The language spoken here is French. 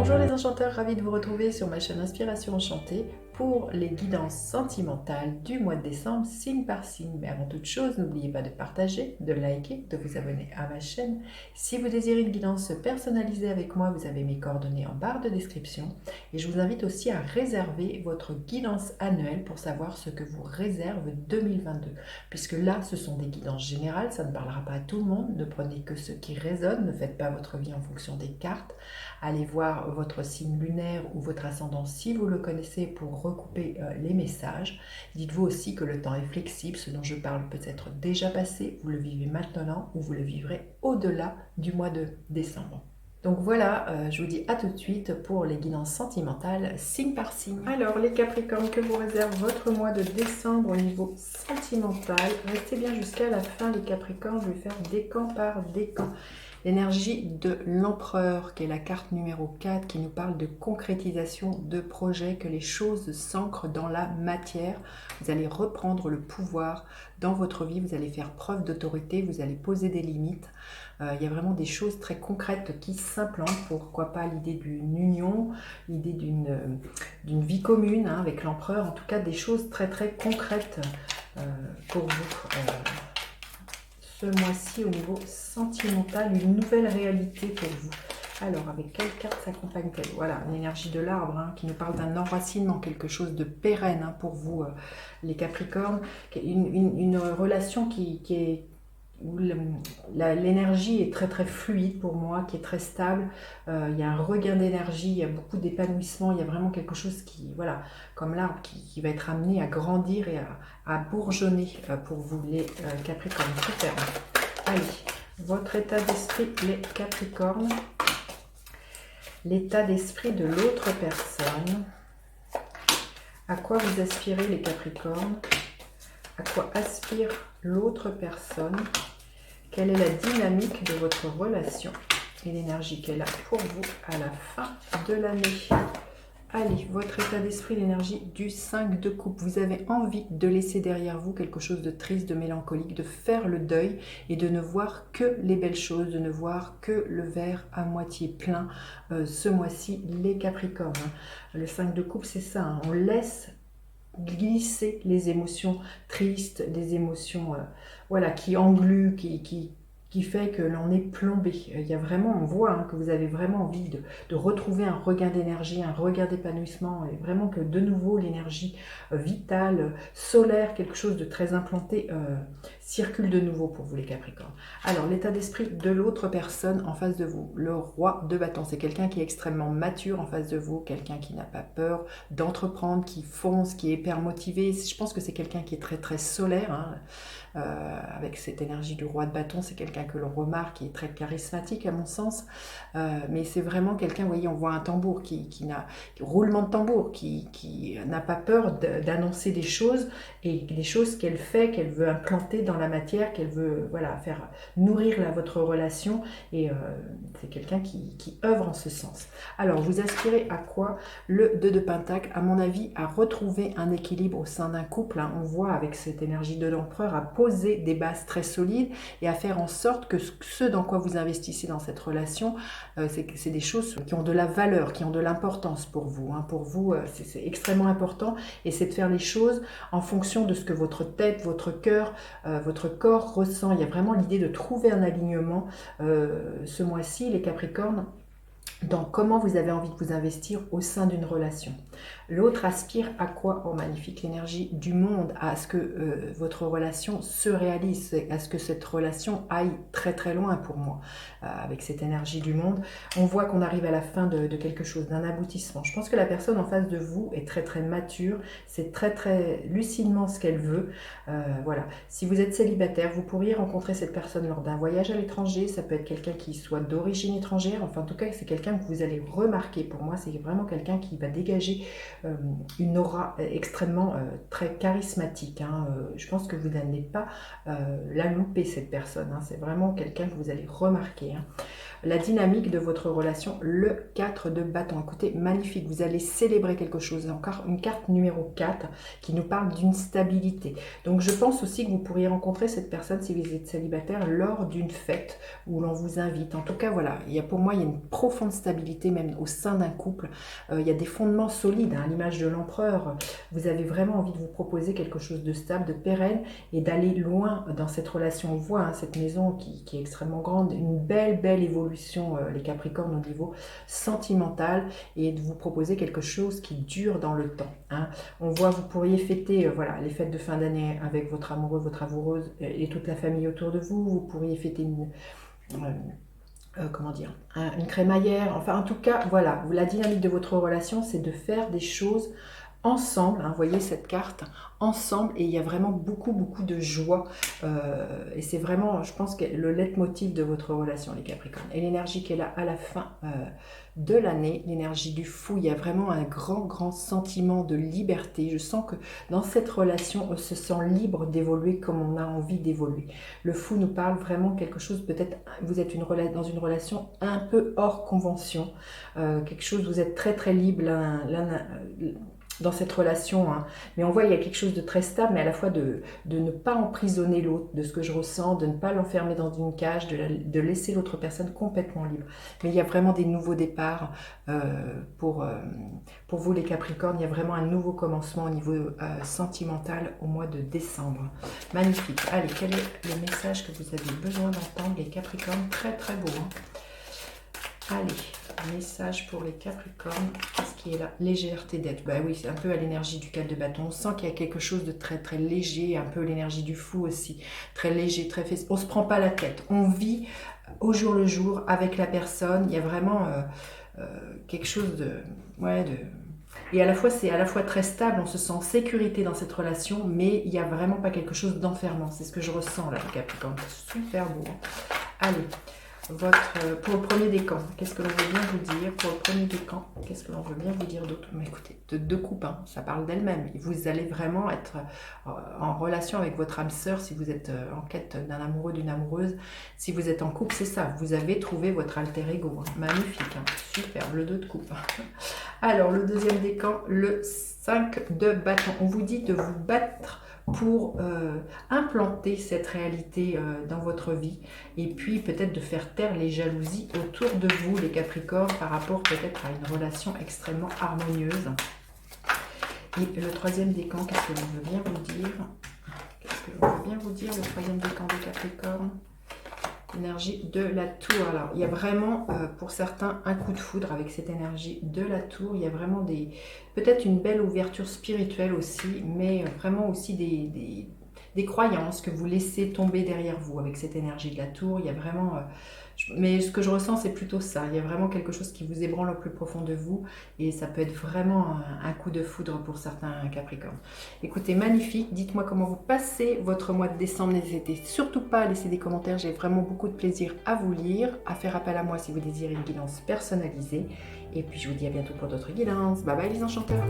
Bonjour les enchanteurs, ravi de vous retrouver sur ma chaîne Inspiration Enchantée pour les guidances sentimentales du mois de décembre, signe par signe. Mais avant toute chose, n'oubliez pas de partager, de liker, de vous abonner à ma chaîne. Si vous désirez une guidance personnalisée avec moi, vous avez mes coordonnées en barre de description. Et je vous invite aussi à réserver votre guidance annuelle pour savoir ce que vous réserve 2022. Puisque là, ce sont des guidances générales, ça ne parlera pas à tout le monde. Ne prenez que ce qui résonne, ne faites pas votre vie en fonction des cartes. Allez voir votre signe lunaire ou votre ascendant si vous le connaissez pour recouper les messages. Dites-vous aussi que le temps est flexible, ce dont je parle peut être déjà passé, vous le vivez maintenant ou vous le vivrez au-delà du mois de décembre. Donc voilà, je vous dis à tout de suite pour les guidances sentimentales, signe par signe. Alors les Capricornes, que vous réserve votre mois de décembre au niveau sentimental? Restez bien jusqu'à la fin les Capricornes, je vais faire décan par décan. L'énergie de l'empereur, qui est la carte numéro 4, qui nous parle de concrétisation de projets, que les choses s'ancrent dans la matière. Vous allez reprendre le pouvoir dans votre vie, vous allez faire preuve d'autorité, vous allez poser des limites. Il y a vraiment des choses très concrètes qui s'implantent. Pourquoi pas l'idée d'une union, l'idée d'une vie commune avec l'empereur. En tout cas, des choses très très concrètes pour vous. Ce mois-ci au niveau sentimental, une nouvelle réalité pour vous. Alors, avec quelle carte s'accompagne-t-elle? Voilà, une énergie de l'arbre qui nous parle d'un enracinement, quelque chose de pérenne pour vous, les Capricornes. Une relation qui est où l'énergie est très très fluide pour moi, qui est très stable. Il y a un regain d'énergie, il y a beaucoup d'épanouissement, il y a vraiment quelque chose qui, voilà, comme l'arbre qui va être amené à grandir et à bourgeonner pour vous les Capricornes. Super. Allez, votre état d'esprit les Capricornes, l'état d'esprit de l'autre personne. À quoi vous aspirez les Capricornes? À quoi aspire l'autre personne? Quelle est la dynamique de votre relation et l'énergie qu'elle a pour vous à la fin de l'année? Allez, votre état d'esprit, l'énergie du 5 de coupe. Vous avez envie de laisser derrière vous quelque chose de triste, de mélancolique, de faire le deuil et de ne voir que les belles choses, de ne voir que le verre à moitié plein ce mois-ci, les Capricornes. Le 5 de coupe, c'est ça, on laisse glisser les émotions tristes, des émotions voilà, qui engluent, qui fait que l'on est plombé. Il y a vraiment, on voit que vous avez vraiment envie de retrouver un regain d'énergie, un regain d'épanouissement, et vraiment que de nouveau l'énergie vitale, solaire, quelque chose de très implanté, circule de nouveau pour vous les Capricornes. Alors l'état d'esprit de l'autre personne en face de vous, le roi de bâton, c'est quelqu'un qui est extrêmement mature en face de vous, quelqu'un qui n'a pas peur d'entreprendre, qui fonce, qui est hyper motivé. Je pense que c'est quelqu'un qui est très très solaire, avec cette énergie du roi de bâton, c'est quelqu'un que l'on remarque, qui est très charismatique à mon sens, mais c'est vraiment quelqu'un, vous voyez, on voit un tambour roulement de tambour, qui n'a pas peur d'annoncer des choses, et des choses qu'elle fait, qu'elle veut implanter dans la matière, qu'elle veut voilà, faire nourrir votre relation, et c'est quelqu'un qui œuvre en ce sens. Alors, vous aspirez à quoi? Le 2 de Pentacle, à mon avis, à retrouver un équilibre au sein d'un couple. On voit avec cette énergie de l'empereur à poser des bases très solides et à faire en sorte que ce dans quoi vous investissez dans cette relation, c'est des choses qui ont de la valeur, qui ont de l'importance pour vous. Pour vous, c'est extrêmement important, et c'est de faire les choses en fonction de ce que votre tête, votre cœur, votre corps ressent. Il y a vraiment l'idée de trouver un alignement ce mois-ci, les Capricornes, dans comment vous avez envie de vous investir au sein d'une relation. L'autre aspire à quoi? Oh, magnifique, l'énergie du monde, à ce que votre relation se réalise, à ce que cette relation aille très très loin pour moi. Avec cette énergie du monde, on voit qu'on arrive à la fin de quelque chose, d'un aboutissement. Je pense que la personne en face de vous est très très mature, c'est très très lucidement ce qu'elle veut. Voilà. Si vous êtes célibataire, vous pourriez rencontrer cette personne lors d'un voyage à l'étranger. Ça peut être quelqu'un qui soit d'origine étrangère, enfin en tout cas c'est quelqu'un que vous allez remarquer. Pour moi, c'est vraiment quelqu'un qui va dégager une aura extrêmement très charismatique. Hein. Je pense que vous n'allez pas la louper, cette personne. Hein. C'est vraiment quelqu'un que vous allez remarquer. Hein. La dynamique de votre relation, le 4 de bâton. Écoutez, magnifique, vous allez célébrer quelque chose. Encore une carte numéro 4 qui nous parle d'une stabilité. Donc je pense aussi que vous pourriez rencontrer cette personne si vous êtes célibataire lors d'une fête où l'on vous invite. En tout cas, voilà, pour moi, il y a une profonde stabilité même au sein d'un couple. Il y a des fondements solides, hein, à l'image de l'empereur. Vous avez vraiment envie de vous proposer quelque chose de stable, de pérenne et d'aller loin dans cette relation. On voit hein, cette maison qui est extrêmement grande, une belle évolution, les Capricornes, au niveau sentimental, et de vous proposer quelque chose qui dure dans le temps. Hein. On voit, vous pourriez fêter voilà, les fêtes de fin d'année avec votre amoureux, votre amoureuse et toute la famille autour de vous. Vous pourriez fêter comment dire, une crémaillère. Enfin, en tout cas, voilà, la dynamique de votre relation, c'est de faire des choses ensemble, hein, vous voyez cette carte, ensemble, et il y a vraiment beaucoup de joie, et c'est vraiment, je pense, que le leitmotiv de votre relation, les Capricornes. Et l'énergie qui est là à la fin de l'année, l'énergie du fou, il y a vraiment un grand sentiment de liberté. Je sens que dans cette relation, on se sent libre d'évoluer comme on a envie d'évoluer. Le fou nous parle vraiment quelque chose, peut-être vous êtes dans une relation un peu hors convention, quelque chose, vous êtes très libre dans cette relation, hein. Mais on voit il y a quelque chose de très stable, mais à la fois de ne pas emprisonner l'autre, de ce que je ressens, de ne pas l'enfermer dans une cage, de laisser l'autre personne complètement libre. Mais il y a vraiment des nouveaux départs pour vous les Capricornes, il y a vraiment un nouveau commencement au niveau sentimental au mois de décembre. Magnifique. Allez, quel est le message que vous avez besoin d'entendre, les Capricornes? Très beau. Hein. Allez, message pour les Capricornes, qu'est-ce qui est là? Légèreté d'être, bah oui, c'est un peu à l'énergie du 4 de bâton, on sent qu'il y a quelque chose de très léger, un peu l'énergie du fou aussi, très léger, très fait, on se prend pas la tête, on vit au jour le jour avec la personne, il y a vraiment quelque chose et à la fois c'est à la fois très stable, on se sent en sécurité dans cette relation, mais il n'y a vraiment pas quelque chose d'enfermant, c'est ce que je ressens là, les Capricornes, super beau. Allez. Pour le premier décan, qu'est-ce que l'on veut bien vous dire? Pour le premier décan, qu'est-ce que l'on veut bien vous dire d'autre? Mais écoutez, de deux coupes, hein, ça parle d'elle-même. Vous allez vraiment être en relation avec votre âme sœur si vous êtes en quête d'un amoureux, d'une amoureuse. Si vous êtes en couple, c'est ça, vous avez trouvé votre alter ego. Hein. Magnifique, hein, superbe, le 2 de coupe. Alors, le deuxième décan, le 5 de bâton. On vous dit de vous battre pour implanter cette réalité dans votre vie et puis peut-être de faire taire les jalousies autour de vous, les Capricornes, par rapport peut-être à une relation extrêmement harmonieuse. Et le troisième décan, qu'est-ce que l'on veut bien vous dire? Qu'est-ce que l'on veut bien vous dire, le troisième décan des Capricornes? Énergie de la tour. Alors, il y a vraiment, pour certains, un coup de foudre avec cette énergie de la tour. Il y a vraiment peut-être une belle ouverture spirituelle aussi, mais vraiment aussi des croyances que vous laissez tomber derrière vous avec cette énergie de la tour. Il y a vraiment... mais ce que je ressens, c'est plutôt ça. Il y a vraiment quelque chose qui vous ébranle au plus profond de vous. Et ça peut être vraiment un coup de foudre pour certains Capricornes. Écoutez, magnifique. Dites-moi comment vous passez votre mois de décembre. N'hésitez surtout pas à laisser des commentaires. J'ai vraiment beaucoup de plaisir à vous lire, à faire appel à moi si vous désirez une guidance personnalisée. Et puis, je vous dis à bientôt pour d'autres guidances. Bye bye les enchanteurs.